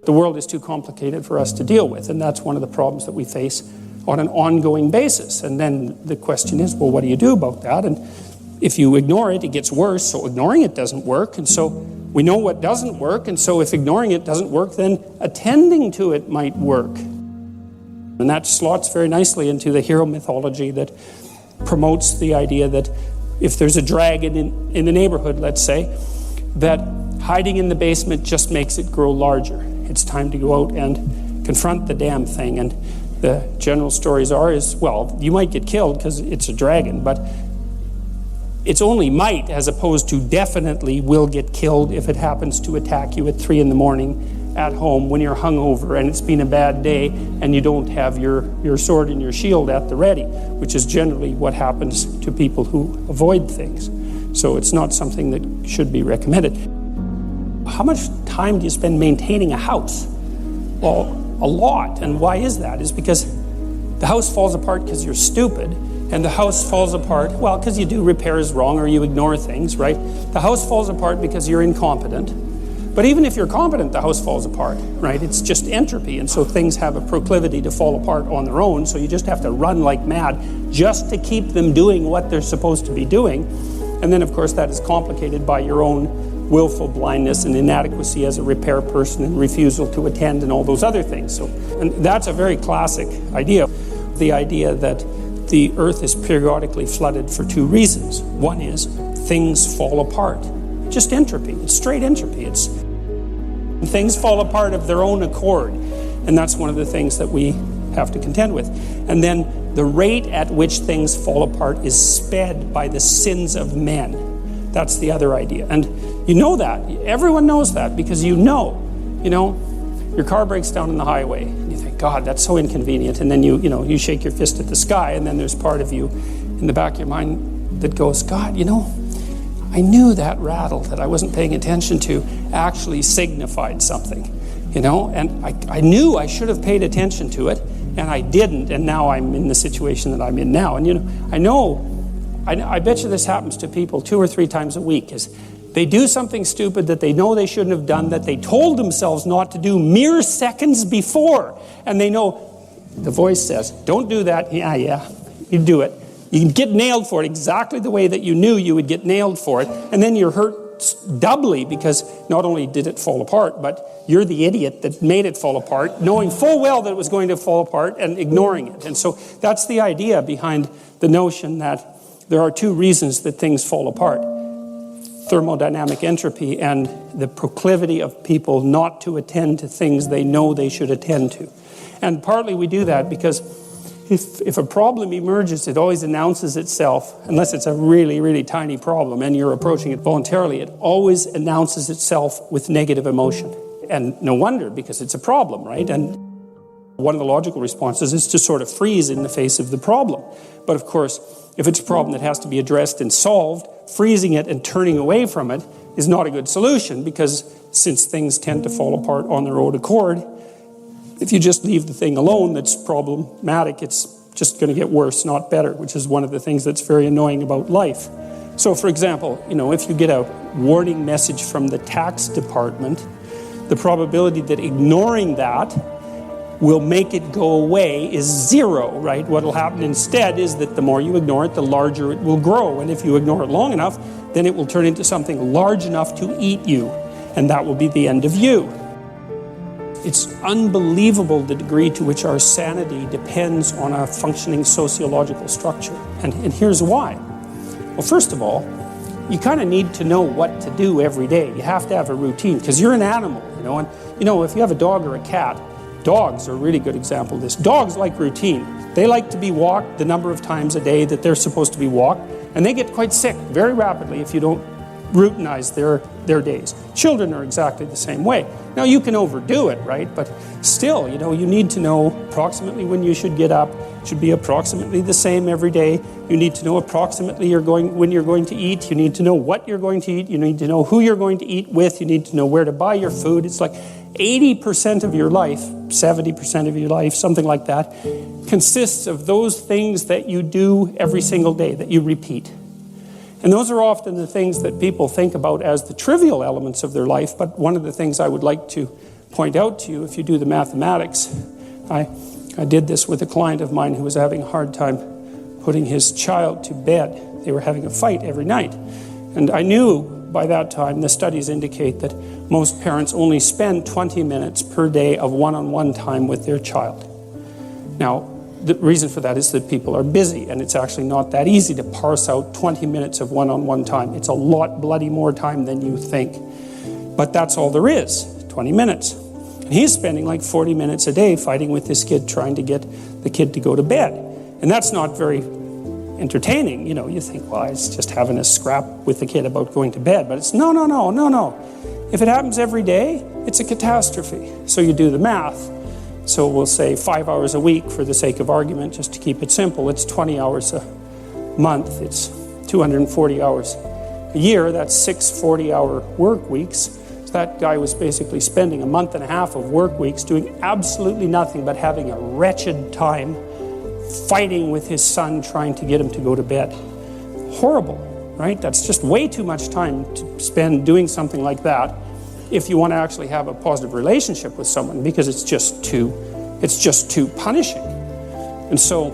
the world is too complicated for us to deal with, and that's one of the problems that we face on an ongoing basis. And then the question is, well, what do you do about that? And if you ignore it, it gets worse, so ignoring it doesn't work, and so we know what doesn't work, and so if ignoring it doesn't work, then attending to it might work. And that slots very nicely into the hero mythology that promotes the idea that if there's a dragon in the neighborhood, let's say, that hiding in the basement just makes it grow larger. It's time to go out and confront the damn thing. And the general stories well, you might get killed because it's a dragon, but it's only might as opposed to definitely will get killed if it happens to attack you at 3 a.m. at home when you're hungover and it's been a bad day and you don't have your sword and your shield at the ready, which is generally what happens to people who avoid things. So it's not something that should be recommended. How much time do you spend maintaining a house? Well, a lot. And why is that? Is because the house falls apart because you're stupid, and the house falls apart, well, because you do repairs wrong or you ignore things, right? The house falls apart because you're incompetent. But even if you're competent, the house falls apart, right? It's just entropy, and so things have a proclivity to fall apart on their own, so you just have to run like mad just to keep them doing what they're supposed to be doing. And then, of course, that is complicated by your own willful blindness and inadequacy as a repair person and refusal to attend and all those other things. So, and that's a very classic idea. The idea that the earth is periodically flooded for 2 reasons. One is things fall apart. Just entropy. It's straight entropy. Things fall apart of their own accord. And that's one of the things that we have to contend with. And then the rate at which things fall apart is sped by the sins of men. That's the other idea. And you know that. Everyone knows that because you know, your car breaks down on the highway and you think, God, that's so inconvenient. And then you shake your fist at the sky, and then there's part of you in the back of your mind that goes, God, I knew that rattle that I wasn't paying attention to actually signified something, and I knew I should have paid attention to it, and I didn't, and now I'm in the situation that I'm in now. And I bet you this happens to people 2 or 3 times a week, is they do something stupid that they know they shouldn't have done, that they told themselves not to do mere seconds before, and they know the voice says, don't do that. Yeah, you do it. You can get nailed for it exactly the way that you knew you would get nailed for it, and then you're hurt doubly because not only did it fall apart, but you're the idiot that made it fall apart, knowing full well that it was going to fall apart and ignoring it. And so that's the idea behind the notion that there are 2 reasons that things fall apart: thermodynamic entropy and the proclivity of people not to attend to things they know they should attend to. And partly we do that because if a problem emerges, it always announces itself, unless it's a really, really tiny problem and you're approaching it voluntarily, it always announces itself with negative emotion. And no wonder, because it's a problem, right? And one of the logical responses is to sort of freeze in the face of the problem. But of course, if it's a problem that has to be addressed and solved, freezing it and turning away from it is not a good solution, because since things tend to fall apart on their own accord, if you just leave the thing alone that's problematic, it's just going to get worse, not better, which is one of the things that's very annoying about life. So, for example, if you get a warning message from the tax department, the probability that ignoring that will make it go away is 0, right? What will happen instead is that the more you ignore it, the larger it will grow. And if you ignore it long enough, then it will turn into something large enough to eat you. And that will be the end of you. It's unbelievable the degree to which our sanity depends on a functioning sociological structure. And here's why. Well, first of all, you kind of need to know what to do every day. You have to have a routine, because you're an animal, And, if you have a dog or a cat, dogs are a really good example of this. Dogs like routine. They like to be walked the number of times a day that they're supposed to be walked, and they get quite sick very rapidly if you don't routinize their days. Children are exactly the same way. Now, you can overdo it, right? But still, you need to know approximately when you should get up. It should be approximately the same every day. You need to know approximately when you're going to eat. You need to know what you're going to eat. You need to know who you're going to eat with. You need to know where to buy your food. It's like 80% of your life, 70% of your life, something like that, consists of those things that you do every single day, that you repeat. And those are often the things that people think about as the trivial elements of their life, but one of the things I would like to point out to you, if you do the mathematics, I did this with a client of mine who was having a hard time putting his child to bed. They were having a fight every night. And I knew by that time, the studies indicate that most parents only spend 20 minutes per day of one-on-one time with their child. Now, the reason for that is that people are busy, and it's actually not that easy to parse out 20 minutes of one-on-one time. It's a lot bloody more time than you think. But that's all there is, 20 minutes. And he's spending like 40 minutes a day fighting with this kid, trying to get the kid to go to bed. And that's not very entertaining. You know, you think, well, it's just having a scrap with the kid about going to bed. But it's no. If it happens every day, it's a catastrophe. So you do the math. So we'll say 5 hours a week for the sake of argument, just to keep it simple. It's 20 hours a month. It's 240 hours a year. That's 6 40-hour work weeks. So that guy was basically spending a month and a half of work weeks doing absolutely nothing but having a wretched time fighting with his son, trying to get him to go to bed. Horrible, right? That's just way too much time to spend doing something like that if you want to actually have a positive relationship with someone, because it's just too punishing. And so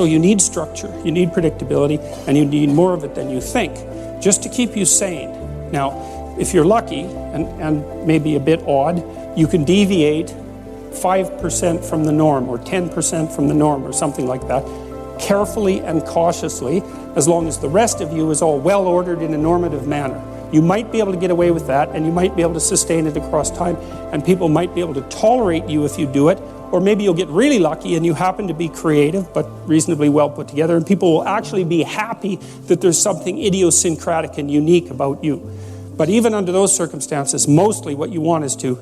you need structure, you need predictability, and you need more of it than you think, just to keep you sane. Now, if you're lucky, and maybe a bit odd, you can deviate 5% from the norm, or 10% from the norm, or something like that, carefully and cautiously, as long as the rest of you is all well ordered in a normative manner. You might be able to get away with that, and you might be able to sustain it across time, and people might be able to tolerate you if you do it, or maybe you'll get really lucky and you happen to be creative but reasonably well put together, and people will actually be happy that there's something idiosyncratic and unique about you. But even under those circumstances, mostly what you want is to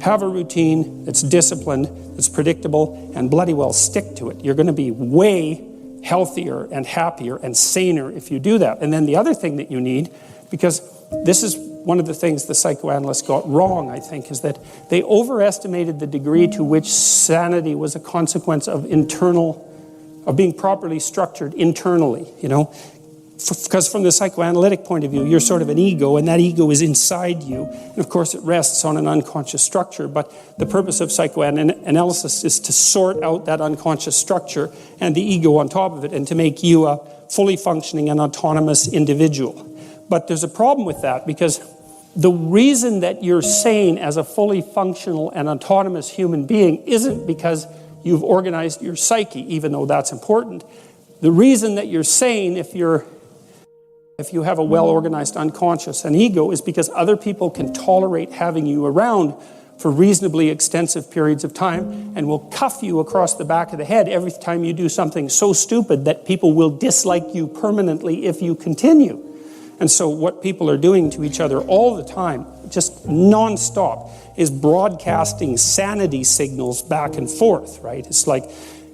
have a routine that's disciplined, that's predictable, and bloody well stick to it. You're going to be way healthier and happier and saner if you do that. And then the other thing that you need, because this is one of the things the psychoanalysts got wrong, I think, is that they overestimated the degree to which sanity was a consequence of being properly structured internally, you know. Because from the psychoanalytic point of view, you're sort of an ego, and that ego is inside you. And of course, it rests on an unconscious structure. But the purpose of psychoanalysis is to sort out that unconscious structure and the ego on top of it, and to make you a fully functioning and autonomous individual. But there's a problem with that, because the reason that you're sane as a fully functional and autonomous human being isn't because you've organized your psyche, even though that's important. The reason that you're sane if you have a well-organized unconscious and ego is because other people can tolerate having you around for reasonably extensive periods of time, and will cuff you across the back of the head every time you do something so stupid that people will dislike you permanently if you continue. And so what people are doing to each other all the time, just non-stop, is broadcasting sanity signals back and forth, right? It's like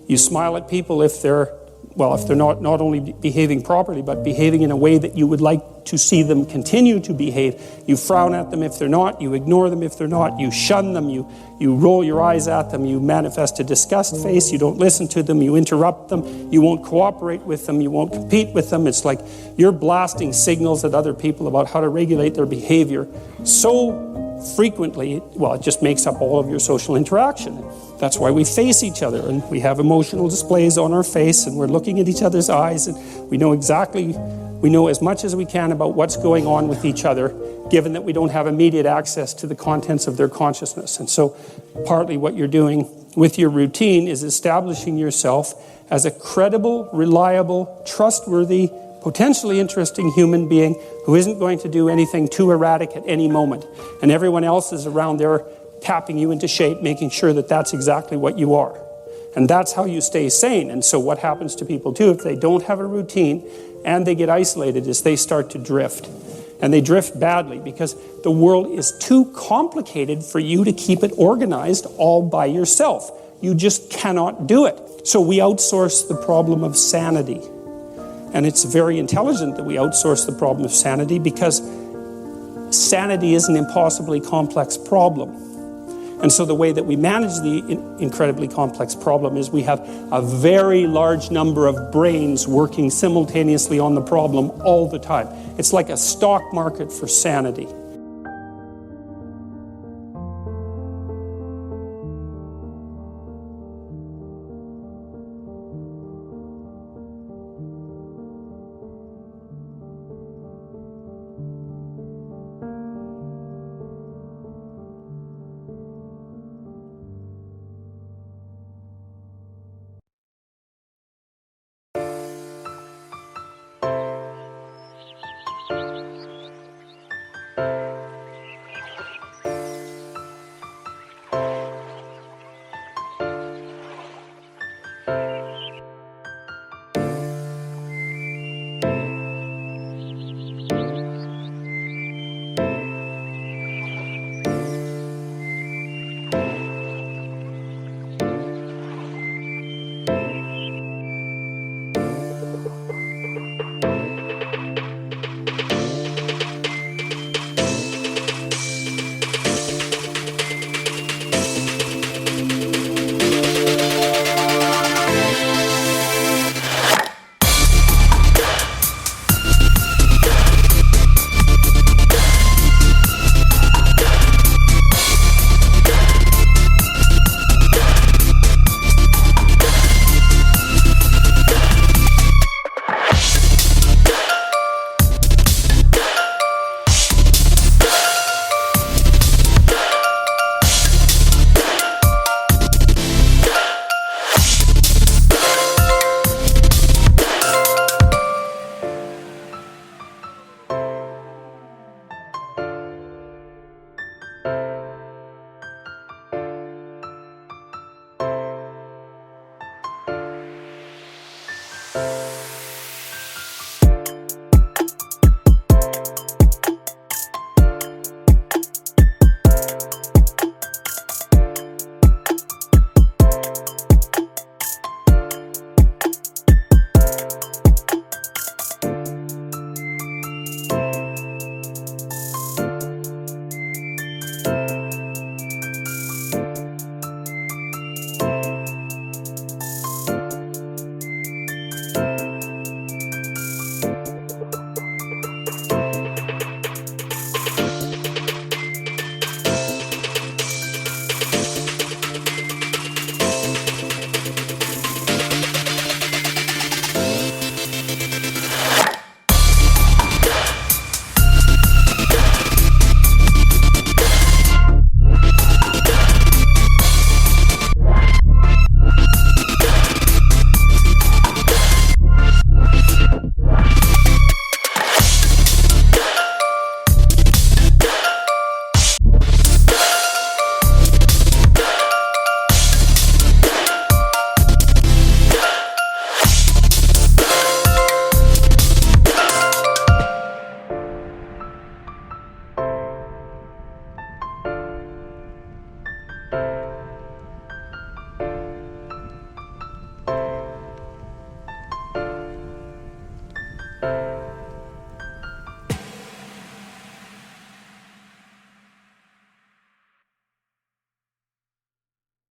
you smile at people if they're not only behaving properly, but behaving in a way that you would like to see them continue to behave. You frown at them if they're not, you ignore them if they're not, you shun them, you roll your eyes at them, you manifest a disgust face, you don't listen to them, you interrupt them, you won't cooperate with them, you won't compete with them. It's like you're blasting signals at other people about how to regulate their behavior so frequently, it just makes up all of your social interaction. That's why we face each other, and we have emotional displays on our face, and we're looking at each other's eyes, and we know as much as we can about what's going on with each other, given that we don't have immediate access to the contents of their consciousness. And so partly what you're doing with your routine is establishing yourself as a credible, reliable, trustworthy, potentially interesting human being who isn't going to do anything too erratic at any moment. And everyone else is around there tapping you into shape, making sure that that's exactly what you are. And that's how you stay sane. And so what happens to people too, if they don't have a routine and they get isolated, is they start to drift. And they drift badly because the world is too complicated for you to keep it organized all by yourself. You just cannot do it. So we outsource the problem of sanity. And it's very intelligent that we outsource the problem of sanity, because sanity is an impossibly complex problem. And so the way that we manage the incredibly complex problem is we have a very large number of brains working simultaneously on the problem all the time. It's like a stock market for sanity.